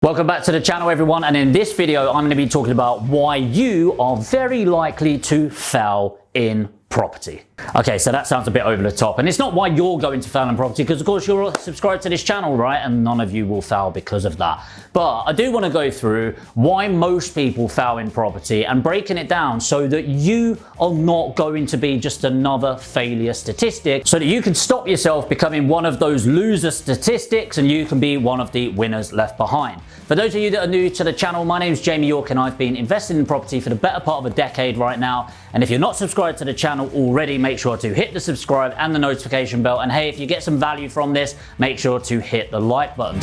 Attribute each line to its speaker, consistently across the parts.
Speaker 1: Welcome back to the channel, everyone, and in this video I'm going to be talking about why you are very likely to fail in property. Okay, so that sounds a bit over the top, and it's not why you're going to fail in property, because of course you're subscribed to this channel, right? And none of you will fail because of that. But I do want to go through why most people fail in property and breaking it down so that you are not going to be just another failure statistic, so that you can stop yourself becoming one of those loser statistics and you can be one of the winners left behind. For those of you that are new to the channel, my name is Jamie York and I've been investing in property for the better part of a decade right now. And if you're not subscribed to the channel already, make sure to hit the subscribe and the notification bell. And hey, if you get some value from this, make sure to hit the like button.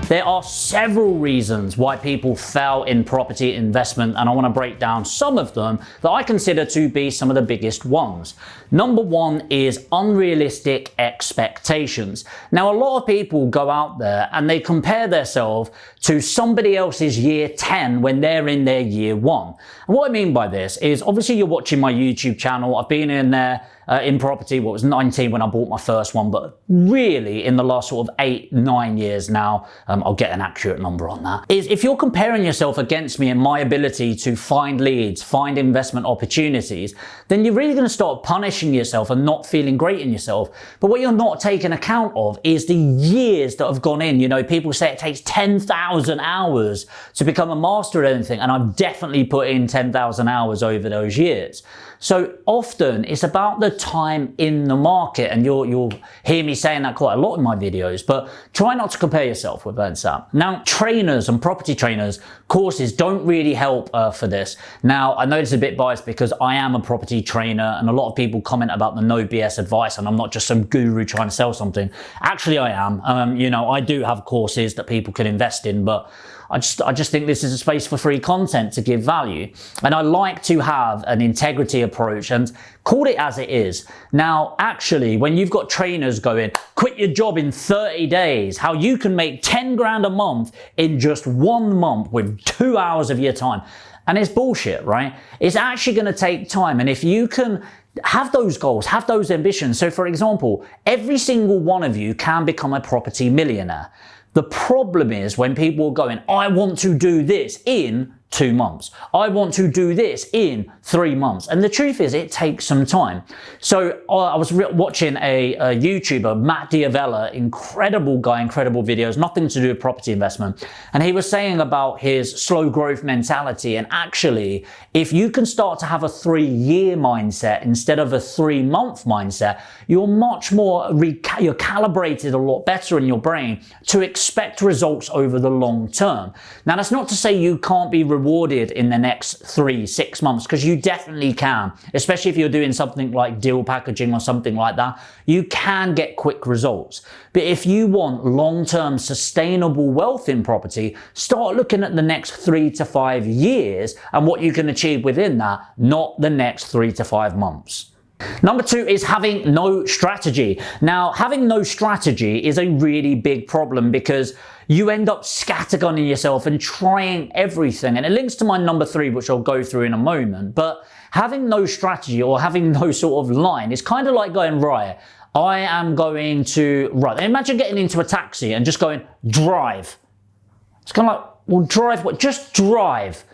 Speaker 1: There are several reasons why people fail in property investment, and I want to break down some of them that I consider to be some of the biggest ones. Number one is unrealistic expectations. Now, a lot of people go out there and they compare themselves to somebody else's year 10 when they're in their year 1. And what I mean by this is, obviously you're watching my YouTube channel. I've been in there in property, was 19 when I bought my first one, but really in the last sort of 8-9 years now, I'll get an accurate number on that, is if you're comparing yourself against me and my ability to find leads, find investment opportunities, then you're really going to start punishing yourself and not feeling great in yourself. But what you're not taking account of is the years that have gone in. You know, people say it takes 10,000 hours to become a master at anything, and I've definitely put in 10,000 hours over those years. So often it's about the time in the market, and you'll hear me saying that quite a lot in my videos, but try not to compare yourself with that. Now, trainers and property trainers courses don't really help for this. Now, I know it's a bit biased because I am a property trainer and a lot of people comment about the no BS advice, and I'm not just some guru trying to sell something. Actually, I am. You know, I do have courses that people can invest in, but I just think this is a space for free content to give value. And I like to have an integrity approach and call it as it is. Now, actually, when you've got trainers going, quit your job in 30 days, how you can make 10 grand a month in just 1 month with 2 hours of your time. And it's bullshit, right? It's actually going to take time. And if you can have those goals, have those ambitions. So for example, every single one of you can become a property millionaire. The problem is when people are going, I want to do this in 2 months. I want to do this in 3 months. And the truth is, it takes some time. So I was watching a YouTuber, Matt Diavella, incredible guy, incredible videos, nothing to do with property investment. And he was saying about his slow growth mentality. And actually, if you can start to have a 3-year mindset instead of a 3-month mindset, you're much more, you're calibrated a lot better in your brain to expect results over the long term. Now, that's not to say you can't be rewarded in the next 3-6 months, because you definitely can, especially if you're doing something like deal packaging or something like that. You can get quick results. But if you want long-term sustainable wealth in property, start looking at the next 3 to 5 years and what you can achieve within that, not the next 3 to 5 months. Number 2 is having no strategy. Now, having no strategy is a really big problem because you end up scattergunning yourself and trying everything. And it links to my number 3, which I'll go through in a moment. But having no strategy or having no sort of line is kind of like going, right, I am going to, right, imagine getting into a taxi and just going, drive. It's kind of like, well, drive what? Just drive.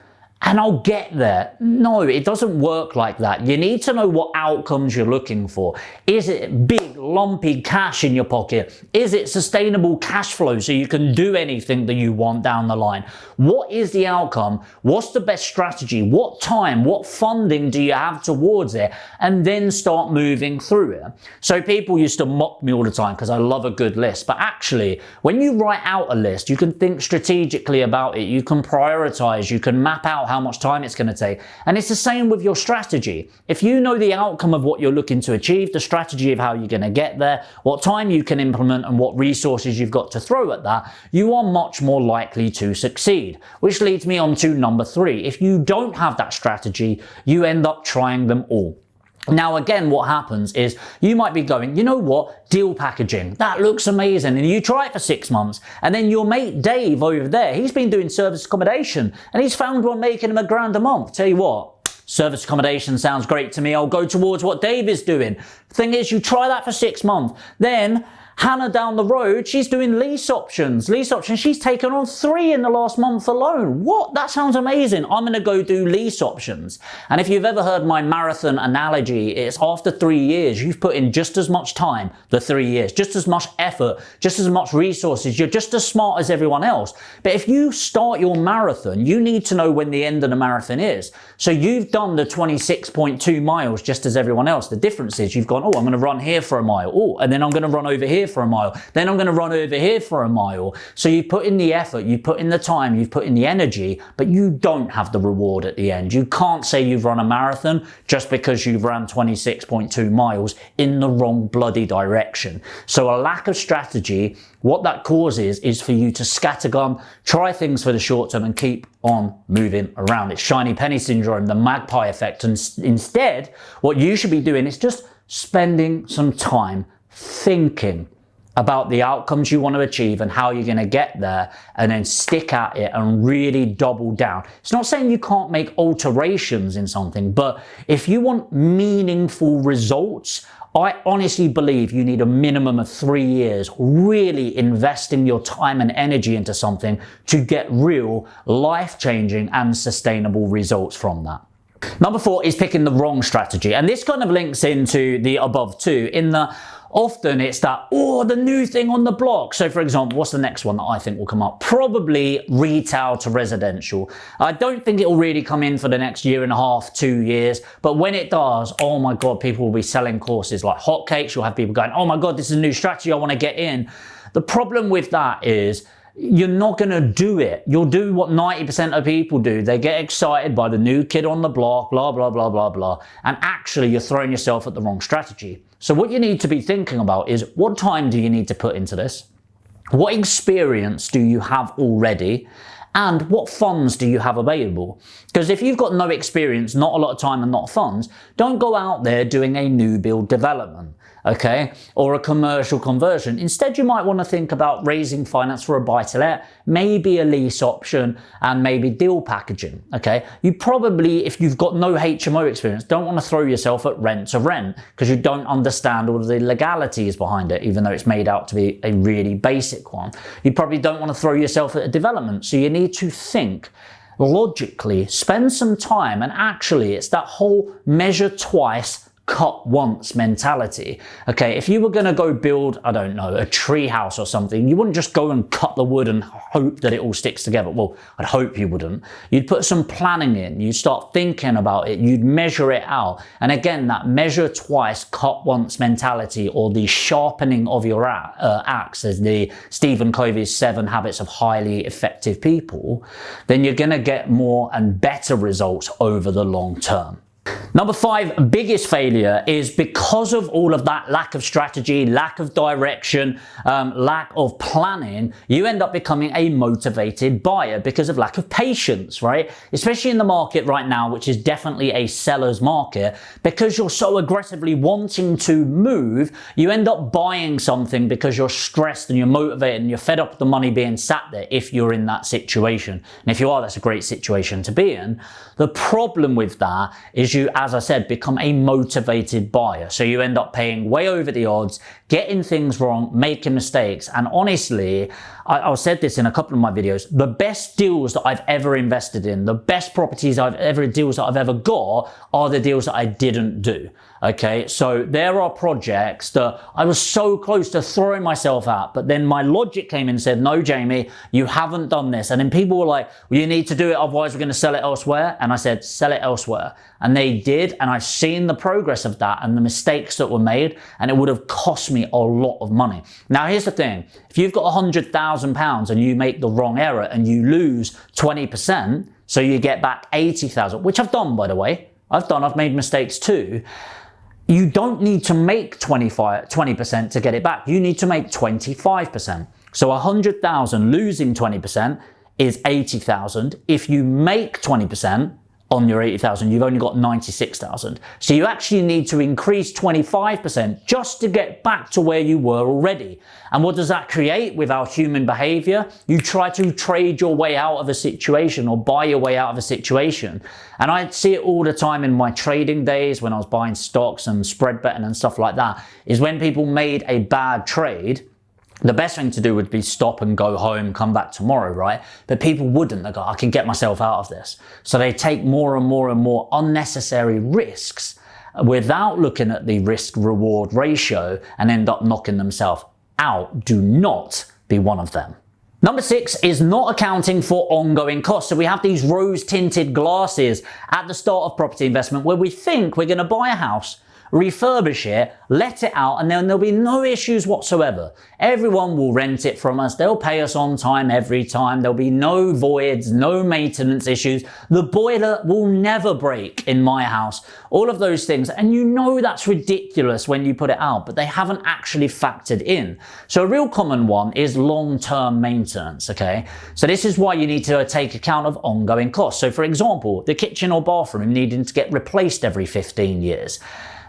Speaker 1: And I'll get there. No, it doesn't work like that. You need to know what outcomes you're looking for. Is it big, lumpy cash in your pocket? Is it sustainable cash flow so you can do anything that you want down the line? What is the outcome? What's the best strategy? What time? What funding do you have towards it? And then start moving through it. So people used to mock me all the time because I love a good list. But actually, when you write out a list, you can think strategically about it. You can prioritize. You can map out how much time it's going to take. And it's the same with your strategy. If you know the outcome of what you're looking to achieve, the strategy of how you're going to get there, what time you can implement and what resources you've got to throw at that, you are much more likely to succeed. Which leads me on to number 3. If you don't have that strategy, you end up trying them all. Now, again, what happens is you might be going, you know what, deal packaging, that looks amazing. And you try it for 6 months. And then your mate Dave over there, he's been doing service accommodation and he's found one making him £1,000 a month. Tell you what, service accommodation sounds great to me. I'll go towards what Dave is doing. Thing is, you try that for 6 months. Then Hannah down the road, she's doing lease options. She's taken on 3 in the last month alone. What? That sounds amazing. I'm going to go do lease options. And if you've ever heard my marathon analogy, it's after 3 years, you've put in just as much time, the 3 years, just as much effort, just as much resources. You're just as smart as everyone else. But if you start your marathon, you need to know when the end of the marathon is. So you've done the 26.2 miles just as everyone else. The difference is you've gone, oh, I'm going to run here for a mile. Oh, and then I'm going to run over here for a mile. Then I'm going to run over here for a mile. So you put in the effort, you put in the time, you've put in the energy, but you don't have the reward at the end. You can't say you've run a marathon just because you've ran 26.2 miles in the wrong bloody direction. So a lack of strategy, what that causes is for you to scattergun, try things for the short term and keep on moving around. It's shiny penny syndrome, the magpie effect. And instead, what you should be doing is just spending some time thinking about the outcomes you want to achieve and how you're going to get there, and then stick at it and really double down. It's not saying you can't make alterations in something, but if you want meaningful results, I honestly believe you need a minimum of 3 years really investing your time and energy into something to get real, life-changing and sustainable results from that. Number 4 is picking the wrong strategy. And this kind of links into the above two, in that often it's that, oh, the new thing on the block. So for example, what's the next one that I think will come up? Probably retail to residential. I don't think it will really come in for the next 1.5 to 2 years. But when it does, oh my God, people will be selling courses like hotcakes. You'll have people going, oh my God, this is a new strategy, I want to get in. The problem with that is, you're not going to do it. You'll do what 90% of people do. They get excited by the new kid on the block, blah, blah, blah, blah, blah. And actually, you're throwing yourself at the wrong strategy. So what you need to be thinking about is, what time do you need to put into this? What experience do you have already? And what funds do you have available? Because if you've got no experience, not a lot of time and not funds, don't go out there doing a new build development, okay? Or a commercial conversion. Instead, you might want to think about raising finance for a buy-to-let, maybe a lease option, and maybe deal packaging, okay? You probably, if you've got no HMO experience, don't want to throw yourself at rent to rent because you don't understand all of the legalities behind it, even though it's made out to be a really basic one. You probably don't want to throw yourself at a development, so you need to think logically, spend some time, and actually it's that whole measure twice, cut once mentality. Okay, if you were going to go build, I don't know, a tree house or something, you wouldn't just go and cut the wood and hope that it all sticks together. Well, I'd hope you wouldn't. You'd put some planning in, you'd start thinking about it, you'd measure it out. And again, that measure twice, cut once mentality, or the sharpening of your axe, as the Stephen Covey's 7 Habits of Highly Effective People, then you're going to get more and better results over the long term. Number 5, biggest failure is because of all of that lack of strategy, lack of direction, lack of planning, you end up becoming a motivated buyer because of lack of patience, right? Especially in the market right now, which is definitely a seller's market, because you're so aggressively wanting to move, you end up buying something because you're stressed and you're motivated and you're fed up with the money being sat there if you're in that situation. And if you are, that's a great situation to be in. The problem with that is you, as I said, become a motivated buyer. So you end up paying way over the odds, getting things wrong, making mistakes. And honestly, I've said this in a couple of my videos, the best deals that I've ever invested in, the best deals that I've ever got are the deals that I didn't do. Okay, so there are projects that I was so close to throwing myself at, but then my logic came in and said, no, Jamie, you haven't done this. And then people were like, well, you need to do it, otherwise we're going to sell it elsewhere. And I said, sell it elsewhere. And they did, and I've seen the progress of that and the mistakes that were made, and it would have cost me a lot of money. Now, here's the thing. If you've got £100,000 and you make the wrong error and you lose 20%, so you get back 80,000, which I've done, by the way. I've made mistakes too. You don't need to make 20% to get it back. You need to make 25%. So 100,000 losing 20% is 80,000. If you make 20%, on your 80,000, you've only got 96,000. So you actually need to increase 25% just to get back to where you were already. And what does that create with our human behavior? You try to trade your way out of a situation or buy your way out of a situation. And I see it all the time in my trading days when I was buying stocks and spread betting and stuff like that, is when people made a bad trade, the best thing to do would be stop and go home, come back tomorrow, right? But people wouldn't. They go, I can get myself out of this. So they take more and more and more unnecessary risks without looking at the risk-reward ratio and end up knocking themselves out. Do not be one of them. Number 6 is not accounting for ongoing costs. So we have these rose-tinted glasses at the start of property investment where we think we're going to buy a house, refurbish it, let it out, and then there'll be no issues whatsoever. Everyone will rent it from us. They'll pay us on time every time. There'll be no voids, no maintenance issues. The boiler will never break in my house. All of those things. And you know that's ridiculous when you put it out, but they haven't actually factored in. So a real common one is long-term maintenance, okay? So this is why you need to take account of ongoing costs. So for example, the kitchen or bathroom needing to get replaced every 15 years.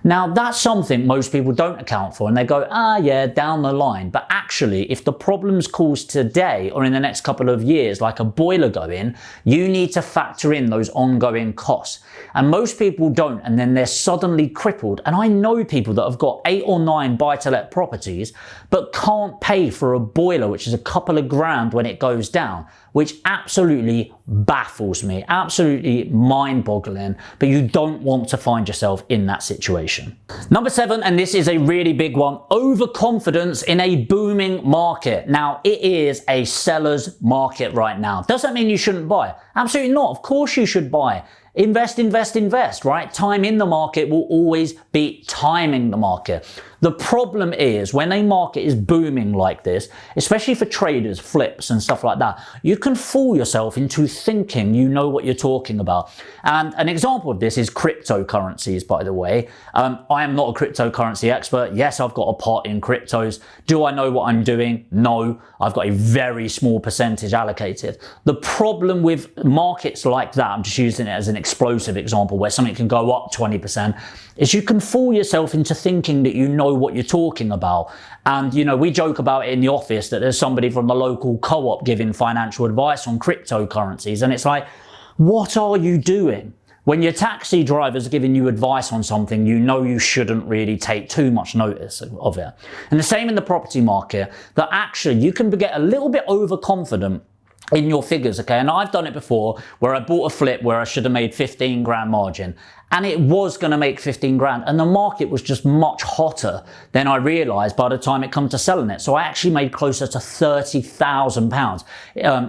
Speaker 1: Now, that's something most people don't account for, and they go, yeah, down the line. But actually, if the problem's caused today or in the next couple of years, like a boiler going, you need to factor in those ongoing costs. And most people don't, and then they're suddenly crippled. And I know people that have got 8 or 9 buy-to-let properties, but can't pay for a boiler, which is a couple of grand when it goes down, which absolutely baffles me, absolutely mind-boggling, but you don't want to find yourself in that situation. Number 7, and this is a really big one, overconfidence in a booming market. Now, it is a seller's market right now. Does that mean you shouldn't buy? Absolutely not. Of course you should buy. Invest, invest, invest, right? Time in the market will always beat timing the market. The problem is when a market is booming like this, especially for traders, flips and stuff like that, you can fool yourself into thinking you know what you're talking about. And an example of this is cryptocurrencies, by the way. I am not a cryptocurrency expert. Yes, I've got a pot in cryptos. Do I know what I'm doing? No, I've got a very small percentage allocated. The problem with markets like that, I'm just using it as an explosive example where something can go up 20%, is you can fool yourself into thinking that you know what you're talking about. And, you know, we joke about it in the office that there's somebody from the local co-op giving financial advice on cryptocurrencies. And it's like, what are you doing? When your taxi driver's giving you advice on something, you know you shouldn't really take too much notice of it. And the same in the property market, that actually you can get a little bit overconfident in your figures, okay? And I've done it before where I bought a flip where I should have made 15 grand margin, and it was going to make 15 grand, and the market was just much hotter than I realized by the time it come to selling it. So I actually made closer to £30,000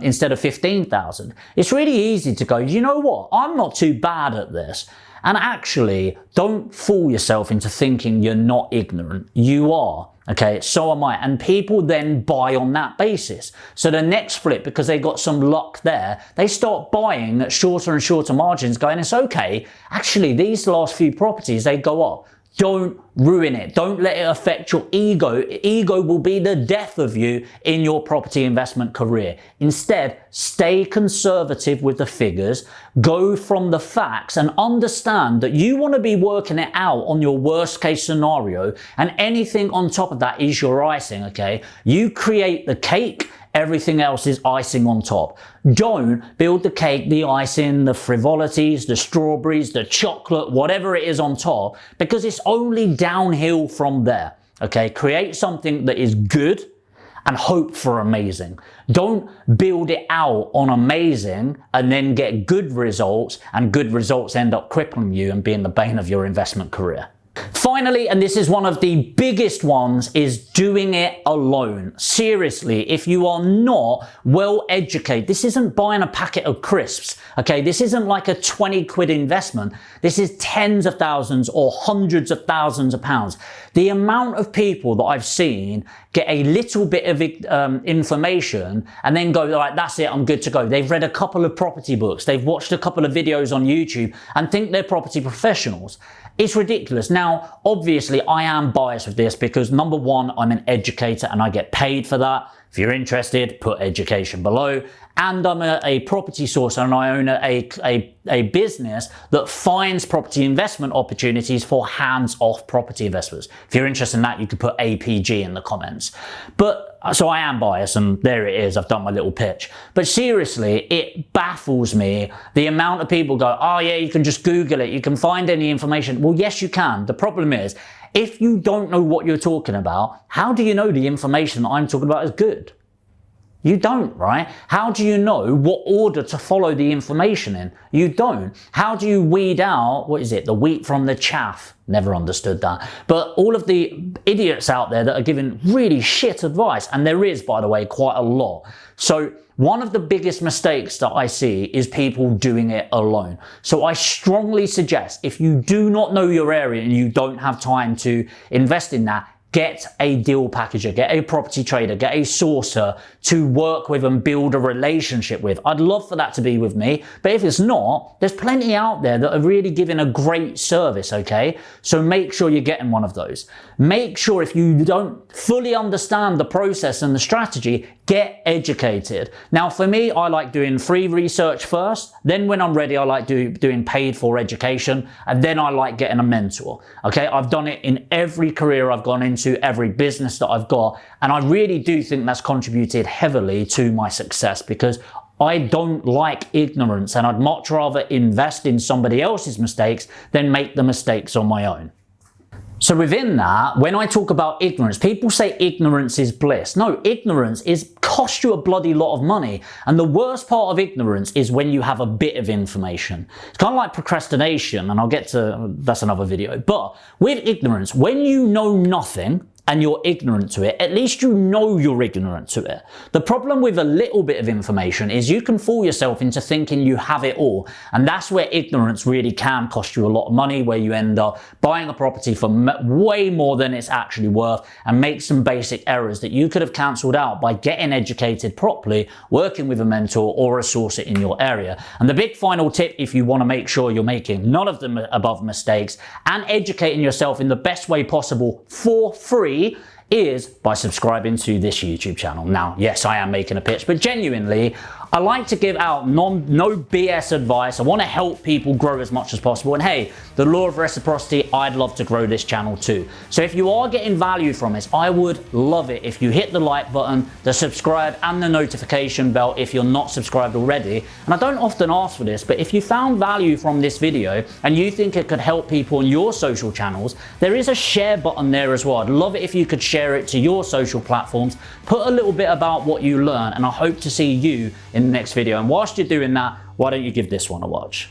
Speaker 1: instead of 15,000. It's really easy to go, you know what? I'm not too bad at this. And actually, don't fool yourself into thinking you're not ignorant. You are. Okay, so am I. And people then buy on that basis. So the next flip, because they got some luck there, they start buying at shorter and shorter margins, going, it's okay. Actually, these last few properties, they go up. Don't ruin it. Don't let it affect your ego. Ego will be the death of you in your property investment career. Instead, stay conservative with the figures, go from the facts, and understand that you want to be working it out on your worst case scenario, and anything on top of that is your icing, okay? You create the cake, everything else is icing on top. Don't build the cake, the icing, the frivolities, the strawberries, the chocolate, whatever it is on top, because it's only downhill from there. Okay, create something that is good and hope for amazing. Don't build it out on amazing and then get good results, and good results end up crippling you and being the bane of your investment career. Finally, and this is one of the biggest ones, is doing it alone. Seriously, if you are not well educated, this isn't buying a packet of crisps, okay? This isn't like a 20 quid investment. This is tens of thousands or hundreds of thousands of pounds. The amount of people that I've seen get a little bit of information and then go, all right, that's it, I'm good to go. They've read a couple of property books, they've watched a couple of videos on YouTube and think they're property professionals. It's ridiculous. Now, obviously, I am biased with this because number one, I'm an educator and I get paid for that. If you're interested, put education below. And I'm a property sourcer, and I own a business that finds property investment opportunities for hands-off property investors. If you're interested in that, you could put APG in the comments. But so I am biased, and there it is. I've done my little pitch. But seriously, it baffles me the amount of people go, oh yeah, you can just Google it. You can find any information. Well, yes, you can. The problem is, if you don't know what you're talking about, how do you know the information that I'm talking about is good? You don't, right? How do you know what order to follow the information in? You don't. How do you weed out, the wheat from the chaff? Never understood that. But all of the idiots out there that are giving really shit advice, and there is, by the way, quite a lot. So one of the biggest mistakes that I see is people doing it alone. So I strongly suggest, if you do not know your area and you don't have time to invest in that, get a deal packager, get a property trader, get a sourcer to work with and build a relationship with. I'd love for that to be with me, but if it's not, there's plenty out there that are really giving a great service, okay? So make sure you're getting one of those. Make sure, if you don't fully understand the process and the strategy, get educated. Now, for me, I like doing free research first. Then when I'm ready, I like doing paid for education. And then I like getting a mentor. Okay, I've done it in every career I've gone into, every business that I've got. And I really do think that's contributed heavily to my success, because I don't like ignorance, and I'd much rather invest in somebody else's mistakes than make the mistakes on my own. So within that, when I talk about ignorance, people say ignorance is bliss. No, ignorance cost you a bloody lot of money. And the worst part of ignorance is when you have a bit of information. It's kind of like procrastination, and I'll get to, that's another video. But with ignorance, when you know nothing and you're ignorant to it, at least you know you're ignorant to it. The problem with a little bit of information is you can fool yourself into thinking you have it all. And that's where ignorance really can cost you a lot of money, where you end up buying a property for way more than it's actually worth, and make some basic errors that you could have cancelled out by getting educated properly, working with a mentor or a sourcer in your area. And the big final tip, if you want to make sure you're making none of the above mistakes and educating yourself in the best way possible for free, is by subscribing to this YouTube channel. Now, yes, I am making a pitch, but genuinely, I like to give out no BS advice. I want to help people grow as much as possible. And hey, the law of reciprocity, I'd love to grow this channel too. So if you are getting value from this, I would love it if you hit the like button, the subscribe, and the notification bell if you're not subscribed already. And I don't often ask for this, but if you found value from this video and you think it could help people on your social channels, there is a share button there as well. I'd love it if you could share it to your social platforms. Put a little bit about what you learn, and I hope to see you in the next video. And whilst you're doing that, why don't you give this one a watch?